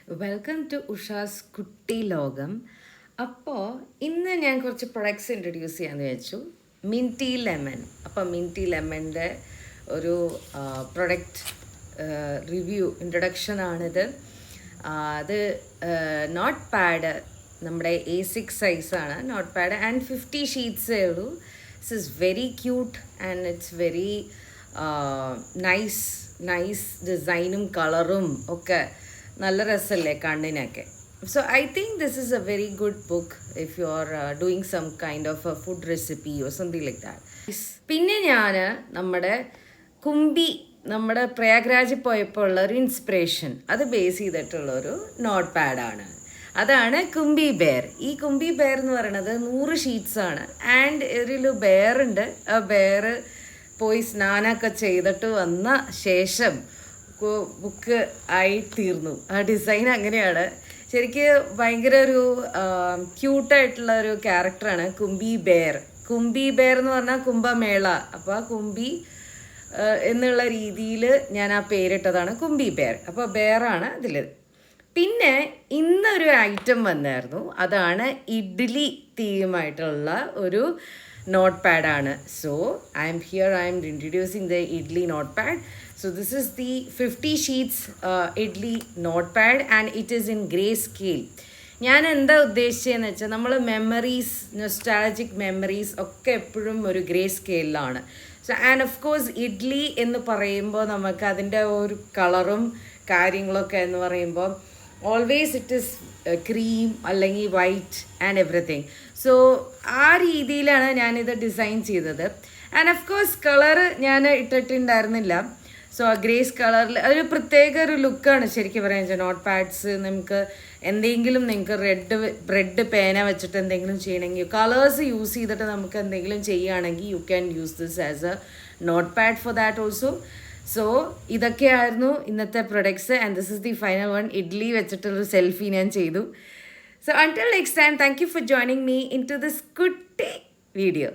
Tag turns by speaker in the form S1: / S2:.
S1: Welcome to ഉഷാസ് കുട്ടി ലോകം. അപ്പോൾ ഇന്ന് ഞാൻ കുറച്ച് പ്രൊഡക്ട്സ് ഇൻട്രൊഡ്യൂസ് ചെയ്യാമെന്ന് വെച്ചു. മിൻറ്റി ലെമൺ. അപ്പോൾ മിൻറ്റി ലെമണിൻ്റെ ഒരു പ്രൊഡക്റ്റ് റിവ്യൂ ഇൻട്രൊഡക്ഷനാണിത്. അത് നോട്ട് പാഡ്, നമ്മുടെ A6 സൈസാണ് നോട്ട് പാഡ്, ആൻഡ് 50 ഷീറ്റ്സേ ഉള്ളൂ. This is very cute and it's very nice ഡിസൈനും കളറും ഒക്കെ നല്ല രസമല്ലേ കണ്ണിനൊക്കെ. So I think this is a very good book if you are doing some kind of a food recipe or something like that. പിന്നെ ഞാൻ നമ്മുടെ പ്രയാഗ്രാജിൽ പോയപ്പോൾ ഉള്ള ഒരു ഇൻസ്പിറേഷൻ അത് ബേസ് ചെയ്തിട്ടുള്ളൊരു നോട്ട് പാഡാണ്. അതാണ് കുംബി ബെയർ. ഈ കുംബി ബെയർ എന്ന് പറയുന്നത് 100 ഷീറ്റ്സാണ്. ആൻഡ് ഒരു ബെയറുണ്ട്. ആ ബെയർ പോയി സ്നാനമൊക്കെ ചെയ്തിട്ട് വന്ന ശേഷം ബുക്ക് ആയി തീർന്നു. ആ ഡിസൈൻ അങ്ങനെയാണ്. ശരിക്ക് ഭയങ്കര ഒരു ക്യൂട്ടായിട്ടുള്ള ഒരു ക്യാരക്ടറാണ് കുംബി ബെയർ. കുംബി ബെയർ എന്ന് പറഞ്ഞാൽ കുംഭമേള. അപ്പോൾ ആ കുംബി എന്നുള്ള രീതിയിൽ ഞാൻ ആ പേരിട്ടതാണ് കുംബി ബെയർ. അപ്പോൾ ബെയറാണ് അതിൽ. പിന്നെ ഇന്നൊരു ഐറ്റം വന്നായിരുന്നു. അതാണ് ഇഡ്ഡലി തീമായിട്ടുള്ള ഒരു നോട്ട് പാഡാണ്. So I am introducing the idli note pad. So this is the 50 sheets idli notepad and it is in grayscale. ഞാൻ എന്താ ഉദ്ദേശിച്ചതെന്ന് വെച്ചാൽ നമ്മൾ മെമ്മറീസ്, നൊസ്റ്റാൾജിക് മെമ്മറീസ് ഒക്കെ എപ്പോഴും ഒരു ഗ്രേ സ്കെയിലാണ്. So and of course idli എന്ന് പറയുമ്പോൾ നമുക്ക് അതിൻ്റെ ഒരു കളറും കാര്യങ്ങളൊക്കെ എന്ന് പറയുമ്പോൾ ഓൾവേസ് ഇറ്റ് ഈസ് ക്രീം അല്ലെങ്കിൽ വൈറ്റ് ആൻഡ് എവറിത്തിങ്. സോ ആ രീതിയിലാണ് ഞാനിത് ഡിസൈൻ ചെയ്തത്. ആൻഡ് ഓഫ് കോഴ്സ് കളറ് ഞാൻ ഇട്ടിട്ടുണ്ടായിരുന്നില്ല. സോ ഗ്രേസ് കളറിൽ ഒരു പ്രത്യേക ഒരു ലുക്കാണ് ശരിക്കും പറയാൻ വെച്ചാൽ. നോട്ട് പാഡ്സ് നിങ്ങൾക്ക് എന്തെങ്കിലും നിങ്ങൾക്ക് റെഡ് പേന വെച്ചിട്ട് എന്തെങ്കിലും ചെയ്യണമെങ്കിൽ കളേഴ്സ് യൂസ് ചെയ്തിട്ട് നമുക്ക് എന്തെങ്കിലും ചെയ്യുകയാണെങ്കിൽ you can use this as a note pad for that also. So ഇതൊക്കെയായിരുന്നു ഇന്നത്തെ products and this is the final one. Idli വെച്ചിട്ടുള്ളൊരു സെൽഫി ഞാൻ ചെയ്തു. So until next time, thank you for joining me in to this കുട്ടി video.